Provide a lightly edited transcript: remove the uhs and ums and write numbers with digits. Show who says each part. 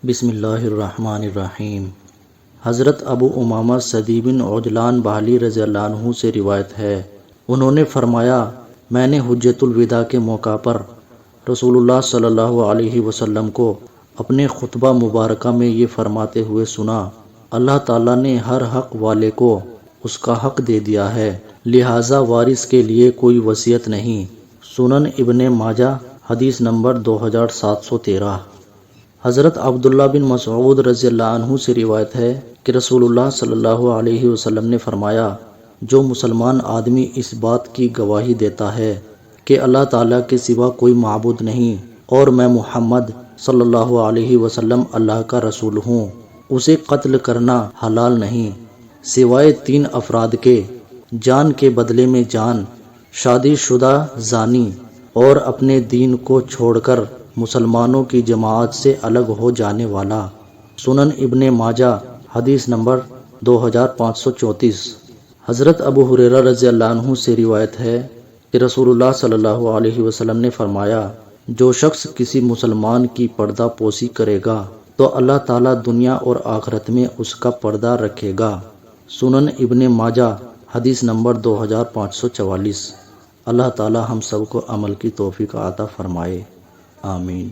Speaker 1: بسم اللہ الرحمن الرحیم۔ حضرت ابو امامہ صدی بن عجلان بہلی رضی اللہ عنہ سے روایت ہے، انہوں نے فرمایا، میں نے حجۃ الوداع کے موقع پر رسول اللہ صلی اللہ علیہ وسلم کو اپنے خطبہ مبارکہ میں یہ فرماتے ہوئے سنا، اللہ تعالیٰ نے ہر حق والے کو اس کا حق دے دیا ہے، لہٰذا وارث کے لیے کوئی وصیت نہیں۔ سنن ابن ماجہ حدیث نمبر 2713۔ حضرت عبداللہ بن مسعود رضی اللہ عنہ سے روایت ہے کہ رسول اللہ صلی اللہ علیہ وسلم نے فرمایا، جو مسلمان آدمی اس بات کی گواہی دیتا ہے کہ اللہ تعالیٰ کے سوا کوئی معبود نہیں اور میں محمد صلی اللہ علیہ وسلم اللہ کا رسول ہوں، اسے قتل کرنا حلال نہیں سوائے 3 افراد کے: جان کے بدلے میں جان، شادی شدہ زانی، اور اپنے دین کو چھوڑ کر مسلمانوں کی جماعت سے الگ ہو جانے والا۔ سنن ابن ماجہ حدیث نمبر 2534۔ حضرت ابو ہریرہ رضی اللہ عنہ سے روایت ہے کہ رسول اللہ صلی اللہ علیہ وسلم نے فرمایا، جو شخص کسی مسلمان کی پردہ پوشی کرے گا تو اللہ تعالیٰ دنیا اور آخرت میں اس کا پردہ رکھے گا۔ سنن ابن ماجہ حدیث نمبر 2544۔ اللہ تعالیٰ ہم سب کو عمل کی توفیق عطا فرمائے، آمین۔